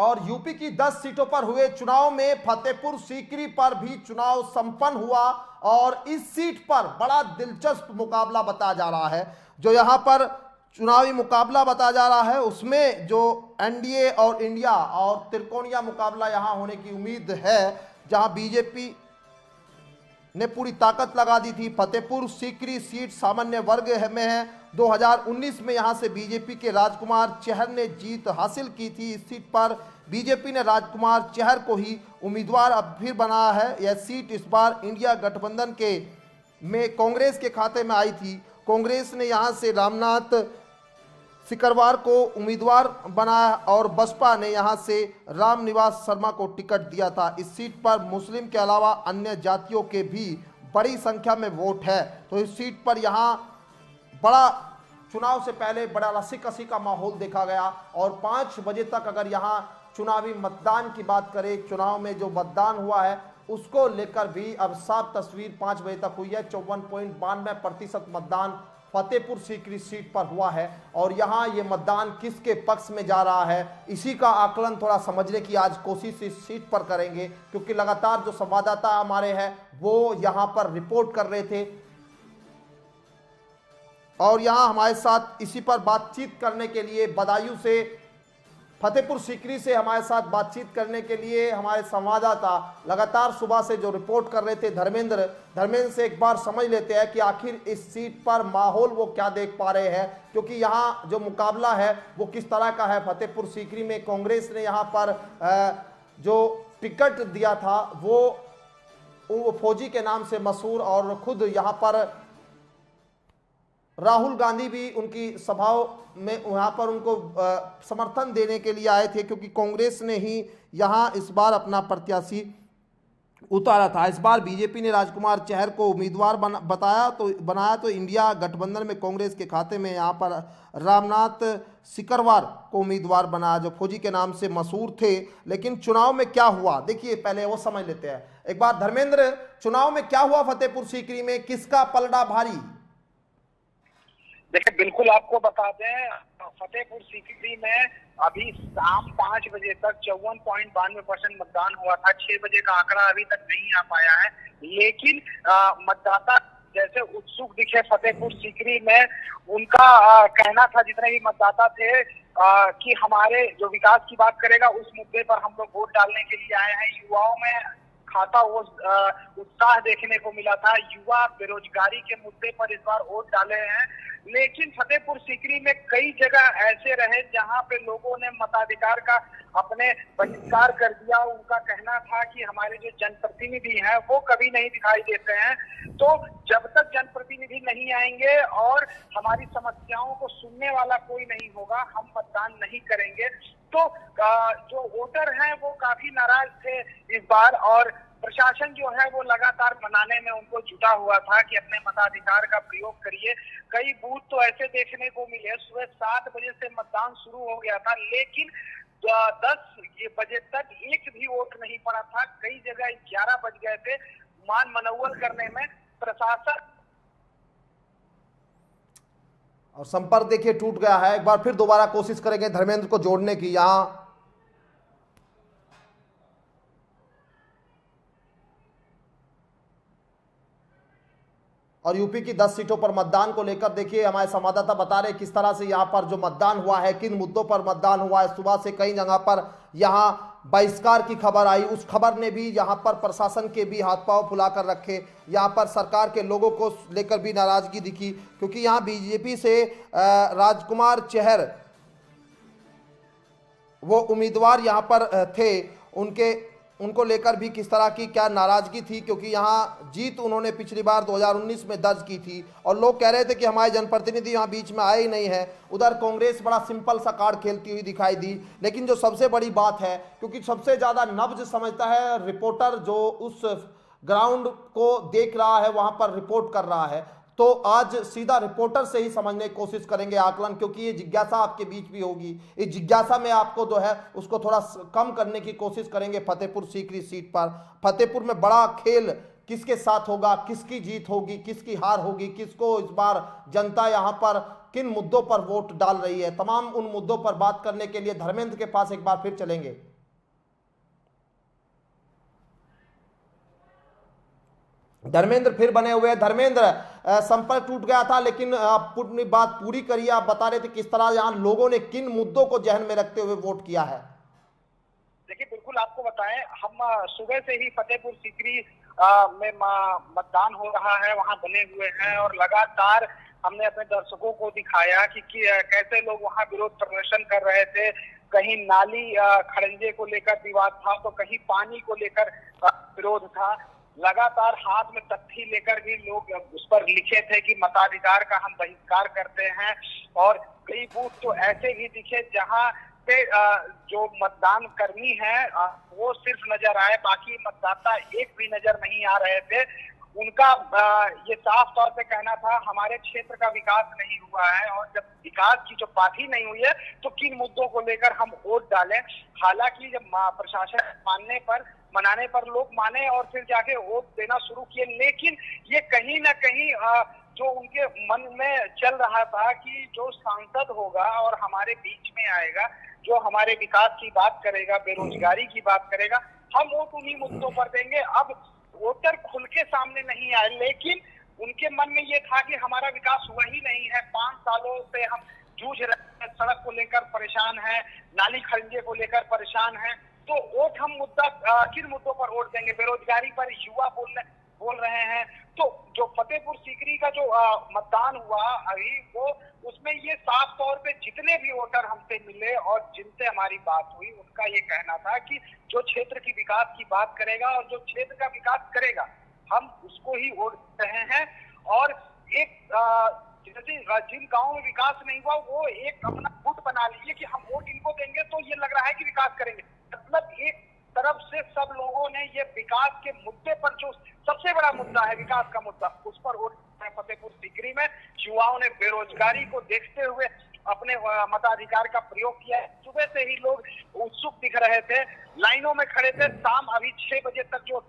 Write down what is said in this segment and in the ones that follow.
और यूपी की 10 सीटों पर हुए चुनाव में फतेहपुर सीकरी पर भी चुनाव संपन्न हुआ और इस सीट पर बड़ा दिलचस्प मुकाबला बताया जा रहा है। जो यहां पर चुनावी मुकाबला बताया जा रहा है उसमें जो एनडीए और इंडिया और त्रिकोणीय मुकाबला यहां होने की उम्मीद है, जहां बीजेपी ने पूरी ताकत लगा दी थी। फतेहपुर सीकरी सीट सामान्य वर्ग में है। 2019 में यहां से बीजेपी के राजकुमार चहर ने जीत हासिल की थी। इस सीट पर बीजेपी ने राजकुमार चहर को ही उम्मीदवार अब फिर बनाया है। यह सीट इस बार इंडिया गठबंधन के में कांग्रेस के खाते में आई थी। कांग्रेस ने यहां से रामनाथ सिकरवार को उम्मीदवार बनाया और बसपा ने यहां से रामनिवास शर्मा को टिकट दिया था। इस सीट पर मुस्लिम के अलावा अन्य जातियों के भी बड़ी संख्या में वोट है। तो इस सीट पर यहां बड़ा चुनाव से पहले बड़ा रस्सी कसी का माहौल देखा गया और 5 बजे तक अगर यहां चुनावी मतदान की बात करें, चुनाव में जो मतदान हुआ है उसको लेकर भी अब साफ तस्वीर 5 बजे तक हुई है। 54.92% मतदान फतेहपुर सीकरी सीट पर हुआ है और यहां ये मतदान किसके पक्ष में जा रहा है, इसी का आकलन थोड़ा समझने की आज कोशिश इस सीट पर करेंगे, क्योंकि लगातार जो संवाददाता हमारे हैं वो यहां पर रिपोर्ट कर रहे थे और यहां हमारे साथ इसी पर बातचीत करने के लिए बदायूं से, फतेहपुर सीकरी से हमारे साथ बातचीत करने के लिए हमारे संवाददाता लगातार सुबह से जो रिपोर्ट कर रहे थे धर्मेंद्र से एक बार समझ लेते हैं कि आखिर इस सीट पर माहौल वो क्या देख पा रहे हैं, क्योंकि यहाँ जो मुकाबला है वो किस तरह का है। फतेहपुर सीकरी में कांग्रेस ने यहाँ पर जो टिकट दिया था वो फौजी के नाम से मशहूर और खुद यहाँ पर राहुल गांधी भी उनकी सभाओं में यहाँ पर उनको समर्थन देने के लिए आए थे, क्योंकि कांग्रेस ने ही यहाँ इस बार अपना प्रत्याशी उतारा था। इस बार बीजेपी ने राजकुमार चहर को उम्मीदवार बनाया तो इंडिया गठबंधन में कांग्रेस के खाते में यहाँ पर रामनाथ सिकरवार को उम्मीदवार बनाया जो फौजी के नाम से मशहूर थे। लेकिन चुनाव में क्या हुआ देखिए, पहले वो समझ लेते हैं एक बार। धर्मेंद्र, चुनाव में क्या हुआ फतेहपुर सीकरी में, किसका पलड़ा भारी? देखिए, बिल्कुल आपको बता दें, फतेहपुर सीकरी में अभी शाम 5 बजे तक 54.92% मतदान हुआ था। 6 बजे का आंकड़ा अभी तक नहीं आ पाया है, लेकिन मतदाता जैसे उत्सुक दिखे फतेहपुर सीकरी में, उनका कहना था, जितने भी मतदाता थे, कि हमारे जो विकास की बात करेगा उस मुद्दे पर हम लोग वोट डालने के लिए आए हैं। युवाओं में खाता वो उत्साह देखने को मिला था। युवा बेरोजगारी के मुद्दे पर इस बार वोट डाले हैं। लेकिन फतेहपुर सीकरी में कई जगह ऐसे रहे जहां पे लोगों ने मताधिकार का अपने बहिष्कार कर दिया। उनका कहना था कि हमारे जो जनप्रतिनिधि हैं वो कभी नहीं दिखाई देते हैं, तो जब तक जनप्रतिनिधि नहीं आएंगे और हमारी समस्याओं को सुनने वाला कोई नहीं होगा, हम मतदान नहीं करेंगे। तो जो वोटर हैं वो काफी नाराज थे इस बार, और प्रशासन जो है वो लगातार मनाने में उनको जुटा हुआ था कि अपने मताधिकार का प्रयोग करिए। कई बूथ तो ऐसे देखने को मिले, सुबह 7 बजे से मतदान शुरू हो गया था, लेकिन 10 बजे तक एक भी वोट नहीं पड़ा था। कई जगह 11 बज गए थे। मान मनोवल करने में प्रशासन और संपर्क देखिए टूट गया है। एक बार फिर दोबारा कोशिश करेंगे धर्मेंद्र को जोड़ने की। यहाँ और यूपी की 10 सीटों पर मतदान को लेकर देखिए हमारे संवाददाता बता रहे किस तरह से यहाँ पर जो मतदान हुआ है, किन मुद्दों पर मतदान हुआ है। सुबह से कई जगह पर यहाँ बहिष्कार की खबर आई, उस खबर ने भी यहाँ पर प्रशासन के भी हाथ पांव फुलाकर रखे। यहाँ पर सरकार के लोगों को लेकर भी नाराजगी दिखी, क्योंकि यहाँ बीजेपी से राजकुमार चहर वो उम्मीदवार यहाँ पर थे, उनको लेकर भी किस तरह की क्या नाराजगी थी, क्योंकि यहाँ जीत उन्होंने पिछली बार 2019 में दर्ज की थी और लोग कह रहे थे कि हमारे जनप्रतिनिधि यहाँ बीच में आए ही नहीं है। उधर कांग्रेस बड़ा सिंपल सा कार्ड खेलती हुई दिखाई दी। लेकिन जो सबसे बड़ी बात है, क्योंकि सबसे ज़्यादा नब्ज समझता है रिपोर्टर जो उस ग्राउंड को देख रहा है, वहाँ पर रिपोर्ट कर रहा है, तो आज सीधा रिपोर्टर से ही समझने की कोशिश करेंगे आकलन, क्योंकि ये जिज्ञासा आपके बीच भी होगी। इस जिज्ञासा में आपको जो है उसको थोड़ा कम करने की कोशिश करेंगे। फतेहपुर सीकरी सीट पर फतेहपुर में बड़ा खेल किसके साथ होगा, किसकी जीत होगी, किसकी हार होगी, किसको इस बार जनता यहाँ पर किन मुद्दों पर वोट डाल रही है, तमाम उन मुद्दों पर बात करने के लिए धर्मेंद्र के पास एक बार फिर चलेंगे। धर्मेंद्र फिर बने हुए हैं। धर्मेंद्र, संपर्क टूट गया था, लेकिन आप अपनी बात पूरी करिए। आप बता रहे थे किस तरह यहाँ लोगों ने किन मुद्दों को जहन में रखते हुए वोट किया है। देखिए, बिल्कुल आपको बताएं, हम सुबह से ही फतेहपुर सीकरी में मतदान हो रहा है, वहां बने हुए हैं और लगातार हमने अपने दर्शकों को दिखाया कि कैसे लोग वहां विरोध प्रदर्शन कर रहे थे। कहीं नाली खड़ंजे को लेकर विवाद था, तो कहीं पानी को लेकर विरोध था। लगातार हाथ में तख्ती लेकर भी लोग उस पर लिखे थे कि मताधिकार का हम बहिष्कार करते हैं। और कई बूथ तो ऐसे भी दिखे जहां पे जो मतदान कर्मी है वो सिर्फ नजर आए, बाकी मतदाता एक भी नजर नहीं आ रहे थे। उनका ये साफ तौर पे कहना था, हमारे क्षेत्र का विकास नहीं हुआ है, और जब विकास की जो बात ही नहीं हुई है तो किन मुद्दों को लेकर हम वोट डालें। हालांकि जब प्रशासन मनाने पर लोग माने और फिर जाके वोट देना शुरू किए, लेकिन ये कहीं ना कहीं जो उनके मन में चल रहा था कि जो सांसद होगा और हमारे बीच में आएगा, जो हमारे विकास की बात करेगा, बेरोजगारी की बात करेगा, हम वोट उन्हीं मुद्दों पर देंगे। अब वोटर खुल के सामने नहीं आए, लेकिन उनके मन में ये था कि हमारा विकास हुआ ही नहीं है। 5 सालों से हम जूझ रहे हैं, सड़क को लेकर परेशान है, नाली खड़ंजे को लेकर परेशान है। तो वोट हम किन मुद्दों पर वोट देंगे? बेरोजगारी पर युवा बोल रहे हैं। तो जो फतेहपुर सीकरी का जो मतदान हुआ अभी, वो उसमें ये साफ तौर पे जितने भी वोटर हमसे मिले और जिनसे हमारी बात हुई, उनका ये कहना था कि जो क्षेत्र की विकास की बात करेगा और जो क्षेत्र का विकास करेगा, हम उसको ही वोट रहे हैं। और एक जिन गाँव में विकास नहीं हुआ, वो एक अपना गुट बना लीजिए कि हम वोट इनको देंगे तो ये लग रहा है कि विकास करेंगे। मतलब एक तरफ से सब लोगों ने ये विकास के मुद्दे पर, जो सबसे बड़ा मुद्दा है विकास का मुद्दा, उस पर वोट फतेहपुर सीकरी में। युवाओं ने बेरोजगारी को देखते हुए अपने मताधिकार का प्रयोग किया है। सुबह से ही लोग उत्सुक दिख रहे थे, लाइनों में खड़े थे। शाम अभी 6 बजे तक जो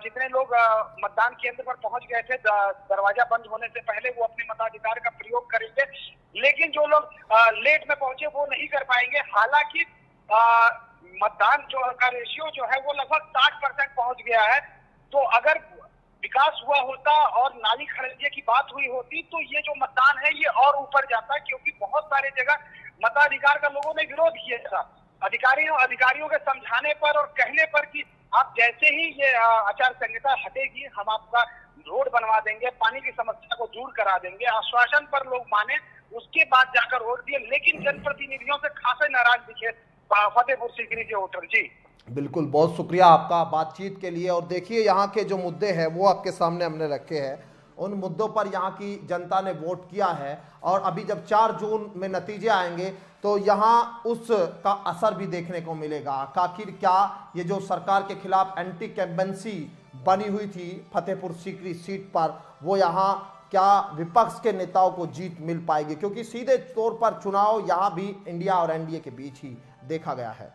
जितने लोग मतदान केंद्र पर पहुंच गए थे, दरवाजा बंद होने से पहले वो अपने मताधिकार का प्रयोग करेंगे। लेकिन जो लोग लेट में पहुंचे वो नहीं कर पाएंगे। हालांकि मतदान जो का रेशियो जो है वो लगभग 60% पहुंच गया है। तो अगर विकास हुआ होता और नाली खड़ंजे की बात हुई होती तो ये जो मतदान है ये और ऊपर जाता, क्योंकि बहुत सारे जगह मताधिकार का लोगों ने विरोध किया था। अधिकारियों के समझाने पर और कहने पर कि आप जैसे ही ये आचार संहिता हटेगी, हम आपका रोड बनवा देंगे, पानी की समस्या को दूर करा देंगे, आश्वासन पर लोग माने, उसके बाद जाकर वोट दिए। लेकिन जनप्रतिनिधियों से खासे नाराज दिखे फतेहपुर सीकरी के वोटर। जी बिल्कुल, बहुत शुक्रिया आपका बातचीत के लिए। और देखिए, यहाँ के जो मुद्दे हैं वो आपके सामने हमने रखे हैं। उन मुद्दों पर यहाँ की जनता ने वोट किया है, और अभी जब 4 जून में नतीजे आएंगे तो यहाँ उसका असर भी देखने को मिलेगा। आखिर क्या ये जो सरकार के खिलाफ एंटी कैम्पेंसी बनी हुई थी फतेहपुर सीकरी सीट पर, वो यहाँ क्या विपक्ष के नेताओं को जीत मिल पाएगी? क्योंकि सीधे तौर पर चुनाव यहाँ भी इंडिया और एनडीए के बीच ही देखा गया है।